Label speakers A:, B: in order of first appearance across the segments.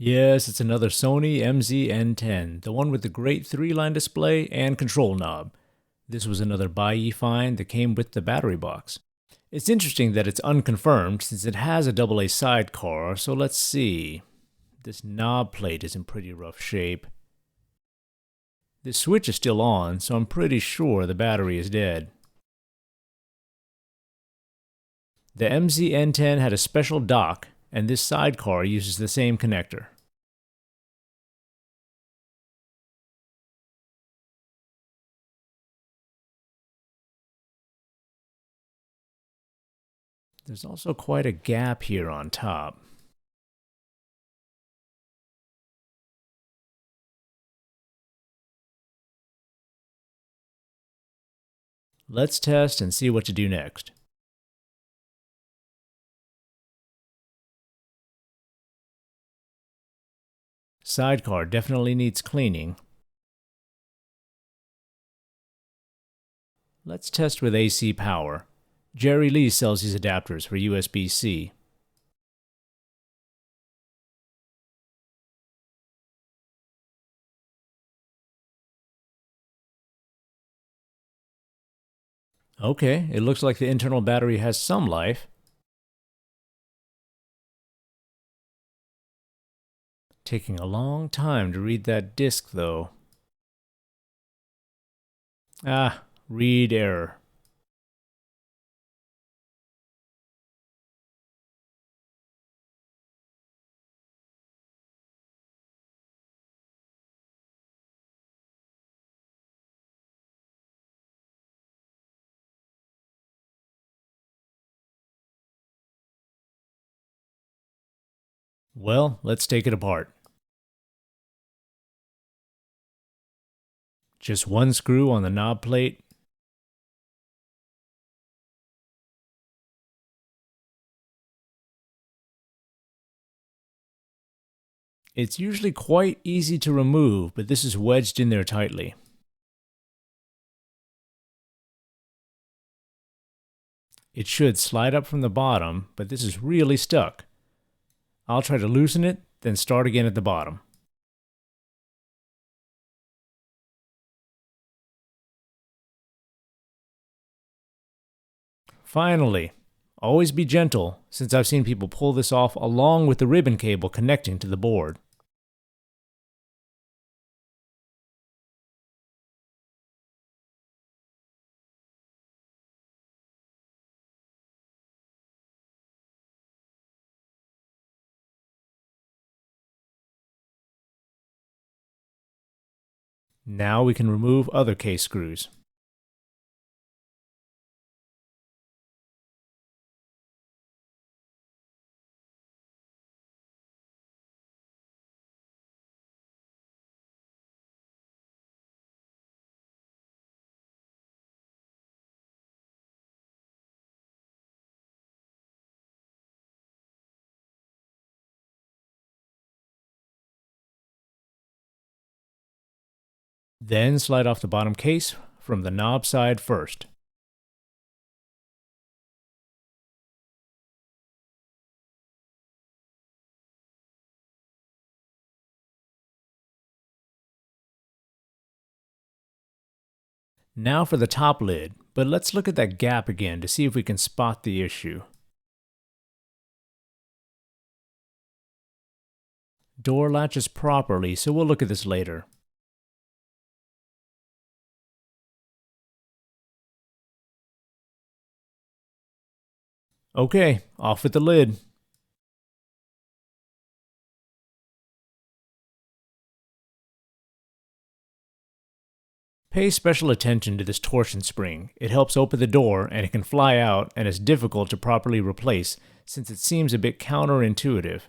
A: Yes, it's another Sony MZ-N10, the one with the great 3-line display and control knob. This was another buy-e find that came with the battery box. It's interesting that it's unconfirmed since it has a AA sidecar, so let's see. This knob plate is in pretty rough shape. This switch is still on, so I'm pretty sure the battery is dead. The MZ-N10 had a special dock, and this sidecar uses the same connector. There's also quite a gap here on top. Let's test and see what to do next. Sidecar definitely needs cleaning. Let's test with AC power. Jerry Lee sells these adapters for USB-C. Okay, it looks like the internal battery has some life. Taking a long time to read that disk, though. Read error. Well, let's take it apart. Just one screw on the knob plate. It's usually quite easy to remove, but this is wedged in there tightly. It should slide up from the bottom, but this is really stuck. I'll try to loosen it, then start again at the bottom. Finally, always be gentle, since I've seen people pull this off along with the ribbon cable connecting to the board. Now we can remove other case screws. Then slide off the bottom case from the knob side first. Now for the top lid, but let's look at that gap again to see if we can spot the issue. Door latches properly, so we'll look at this later. Okay, off with the lid. Pay special attention to this torsion spring. It helps open the door and it can fly out and is difficult to properly replace since it seems a bit counterintuitive.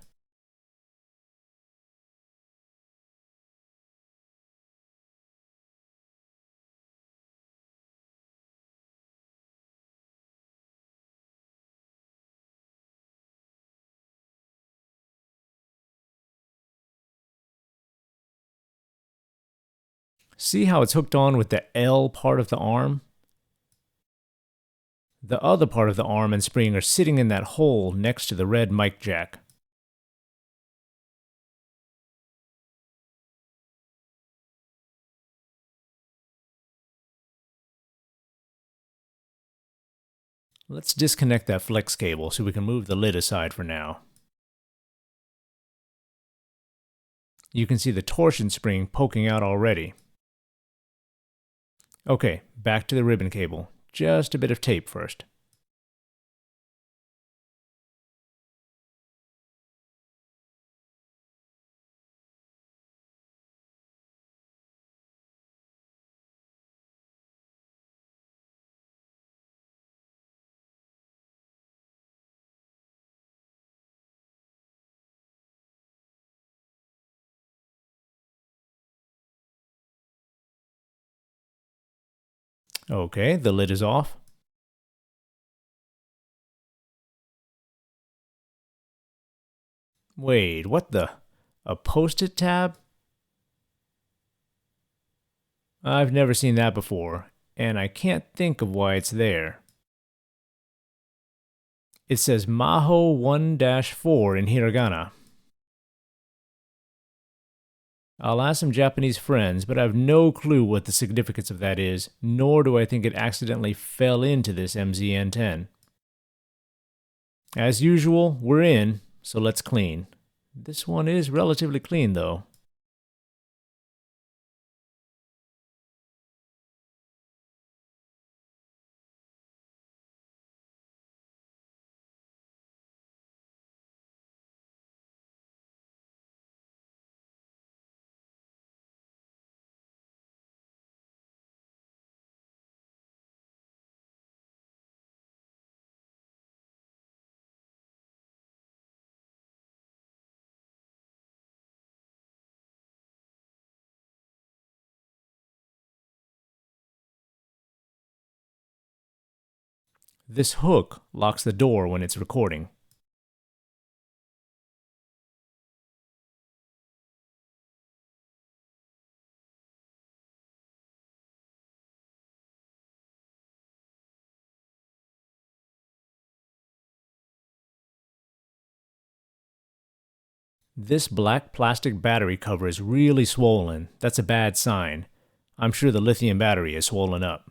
A: See how it's hooked on with the L part of the arm? The other part of the arm and spring are sitting in that hole next to the red mic jack. Let's disconnect that flex cable so we can move the lid aside for now. You can see the torsion spring poking out already. Okay, back to the ribbon cable. Just a bit of tape first. Okay, the lid is off. Wait, what the? A post-it tab? I've never seen that before, and I can't think of why it's there. It says Maho 1-4 in hiragana. I'll ask some Japanese friends, but I have no clue what the significance of that is, nor do I think it accidentally fell into this MZ-N10. As usual, we're in, so let's clean. This one is relatively clean though. This hook locks the door when it's recording. This black plastic battery cover is really swollen. That's a bad sign. I'm sure the lithium battery is swollen up.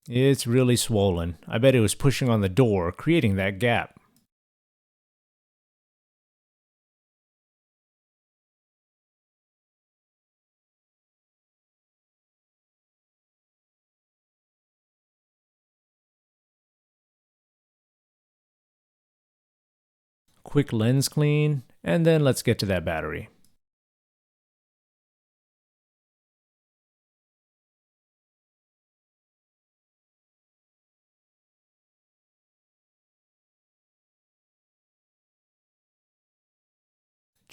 A: It's really swollen. I bet it was pushing on the door, creating that gap. Quick lens clean, and then let's get to that battery.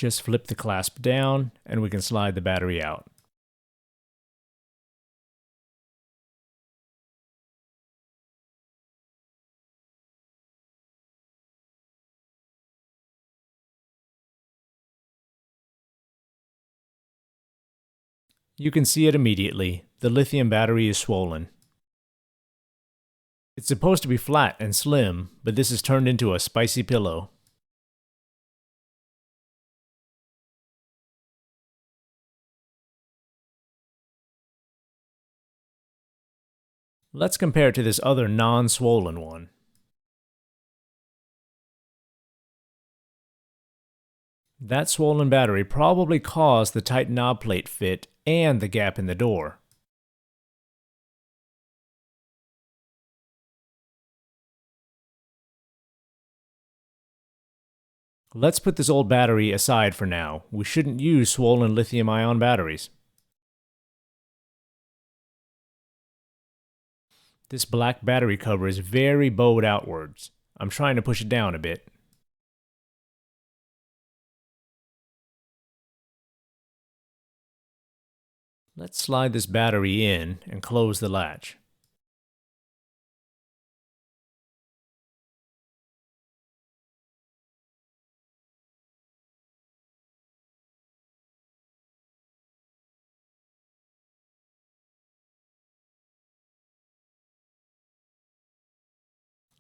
A: Just flip the clasp down, and we can slide the battery out. You can see it immediately. The lithium battery is swollen. It's supposed to be flat and slim, but this has turned into a spicy pillow. Let's compare it to this other non-swollen one. That swollen battery probably caused the tight knob plate fit and the gap in the door. Let's put this old battery aside for now. We shouldn't use swollen lithium-ion batteries. This black battery cover is very bowed outwards. I'm trying to push it down a bit. Let's slide this battery in and close the latch.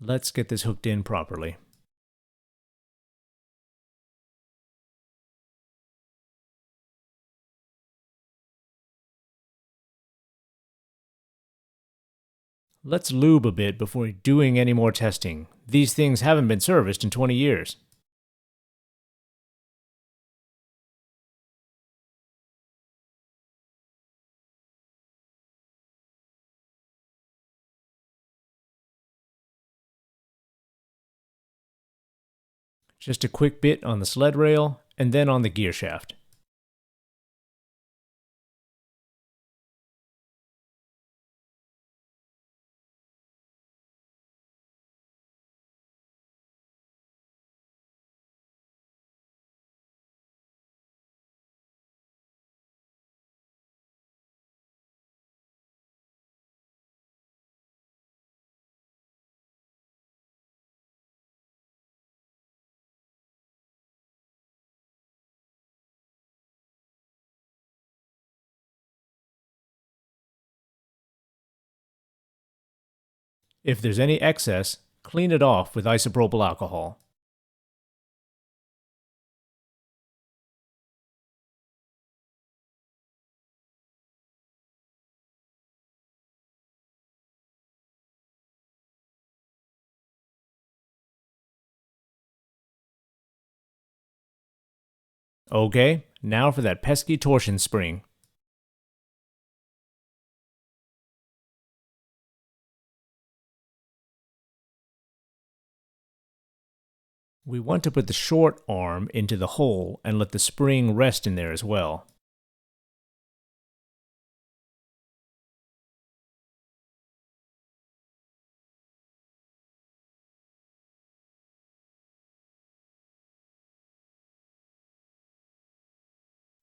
A: Let's get this hooked in properly. Let's lube a bit before doing any more testing. These things haven't been serviced in 20 years. Just a quick bit on the sled rail, and then on the gear shaft. If there's any excess, clean it off with isopropyl alcohol. Okay, now for that pesky torsion spring. We want to put the short arm into the hole and let the spring rest in there as well.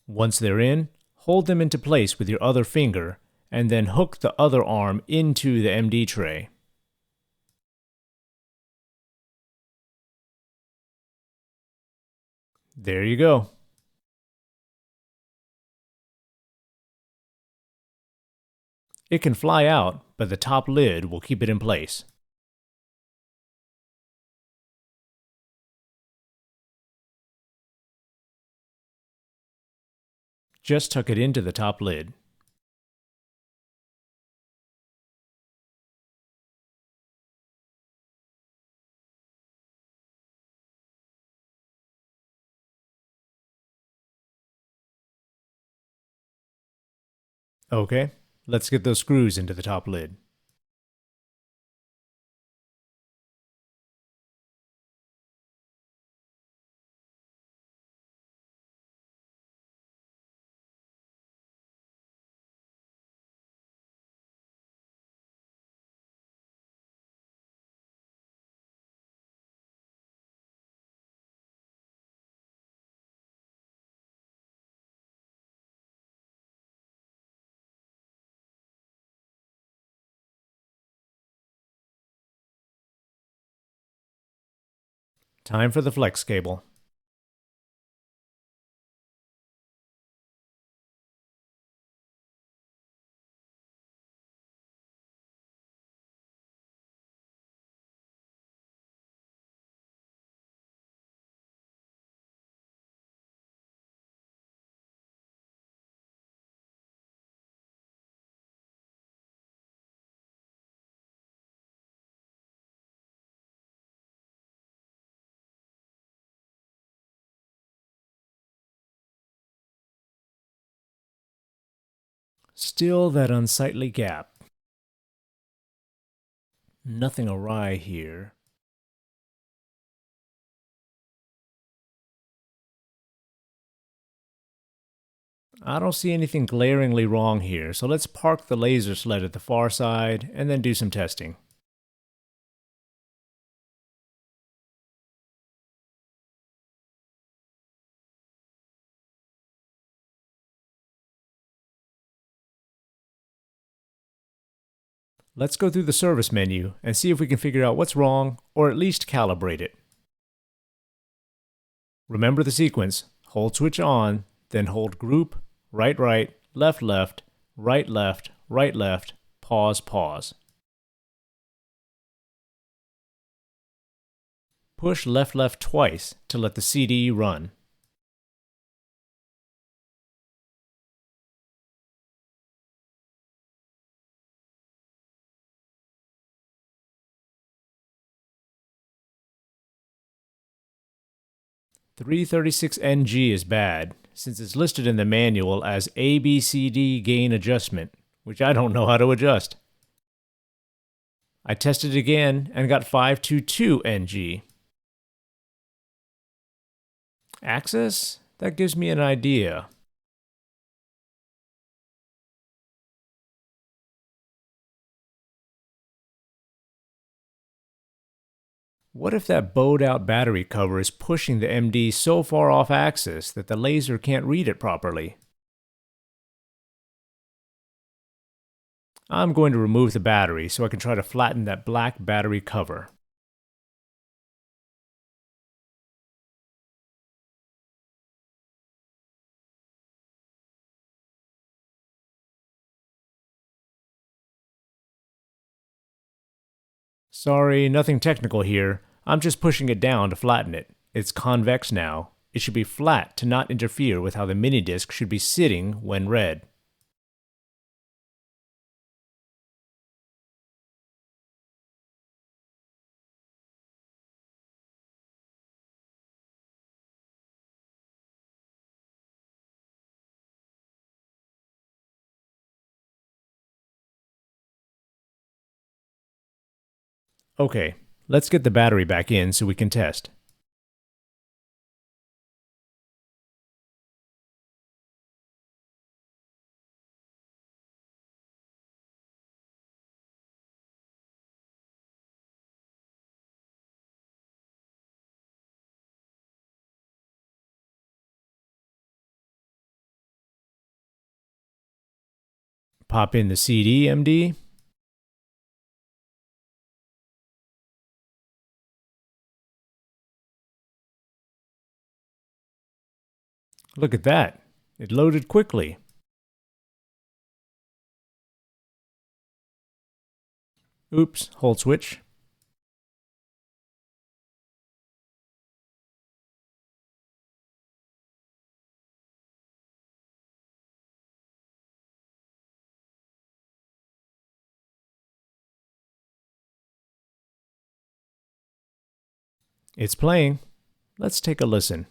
A: Once they're in, hold them into place with your other finger, and then hook the other arm into the MD tray. There you go. It can fly out, but the top lid will keep it in place. Just tuck it into the top lid. Okay, let's get those screws into the top lid. Time for the flex cable. Still that unsightly gap. Nothing awry here. I don't see anything glaringly wrong here, so let's park the laser sled at the far side and then do some testing. Let's go through the service menu and see if we can figure out what's wrong, or at least calibrate it. Remember the sequence: hold switch on, then hold group, right right, left left, right left, right left, pause pause. Push left left twice to let the CD run. 336NG is bad, since it's listed in the manual as ABCD gain adjustment, which I don't know how to adjust. I tested again and got 522NG. Access? That gives me an idea. What if that bowed out battery cover is pushing the MD so far off axis that the laser can't read it properly? I'm going to remove the battery so I can try to flatten that black battery cover. Sorry, nothing technical here. I'm just pushing it down to flatten it. It's convex now. It should be flat to not interfere with how the MiniDisc should be sitting when read. Okay, let's get the battery back in so we can test. Pop in the CD, MD. Look at that. It loaded quickly. Oops, hold switch. It's playing. Let's take a listen.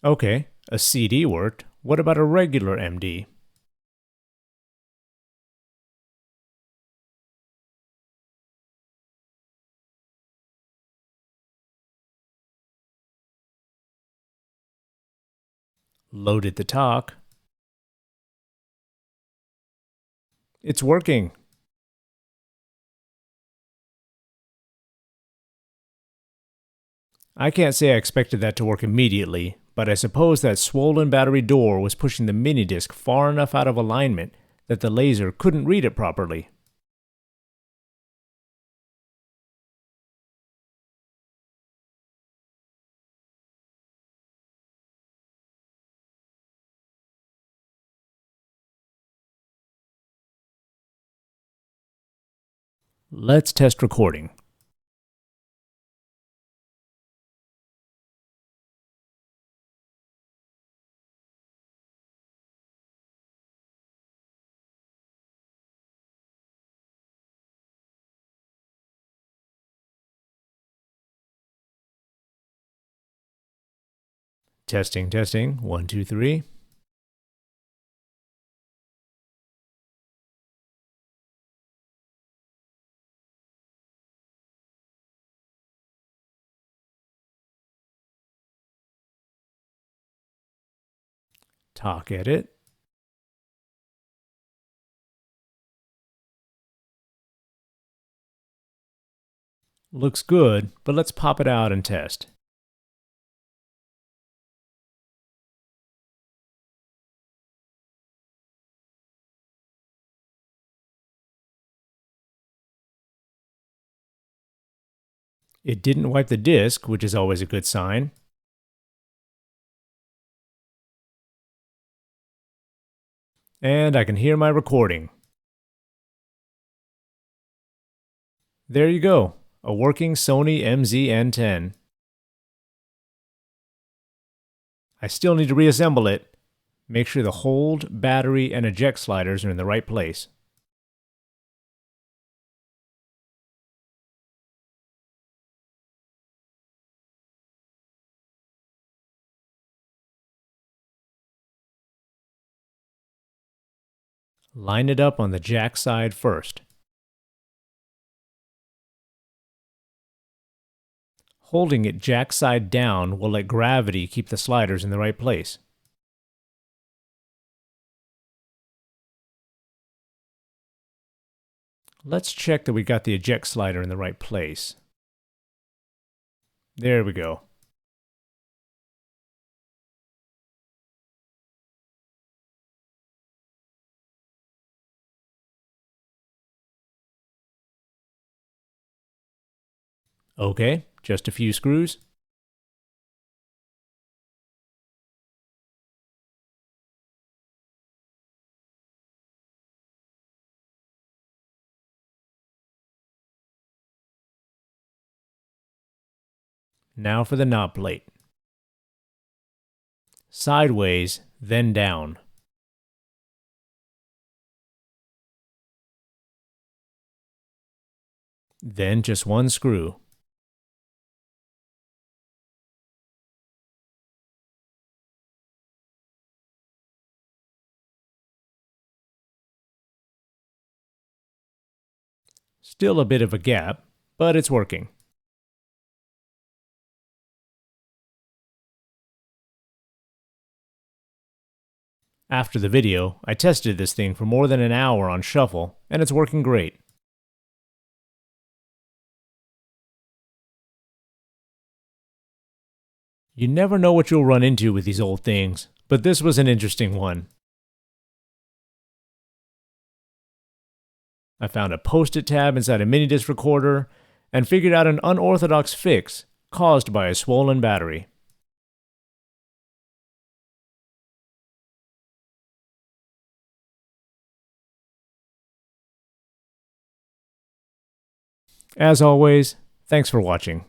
A: Okay, a CD worked. What about a regular MD? Loaded the talk. It's working. I can't say I expected that to work immediately, but I suppose that swollen battery door was pushing the MiniDisc far enough out of alignment that the laser couldn't read it properly. Let's test recording. Testing, testing. 1, 2, 3. Talk edit. Looks good, but let's pop it out and test. It didn't wipe the disk, which is always a good sign. And I can hear my recording. There you go, a working Sony MZ-N10. I still need to reassemble it. Make sure the hold, battery, and eject sliders are in the right place. Line it up on the jack side first. Holding it jack side down will let gravity keep the sliders in the right place. Let's check that we got the eject slider in the right place. There we go. Okay, just a few screws. Now for the knob plate. Sideways, then down. Then just one screw. Still a bit of a gap, but it's working. After the video, I tested this thing for more than an hour on shuffle, and it's working great. You never know what you'll run into with these old things, but this was an interesting one. I found a post-it tab inside a MiniDisc recorder, and figured out an unorthodox fix caused by a swollen battery. As always, thanks for watching.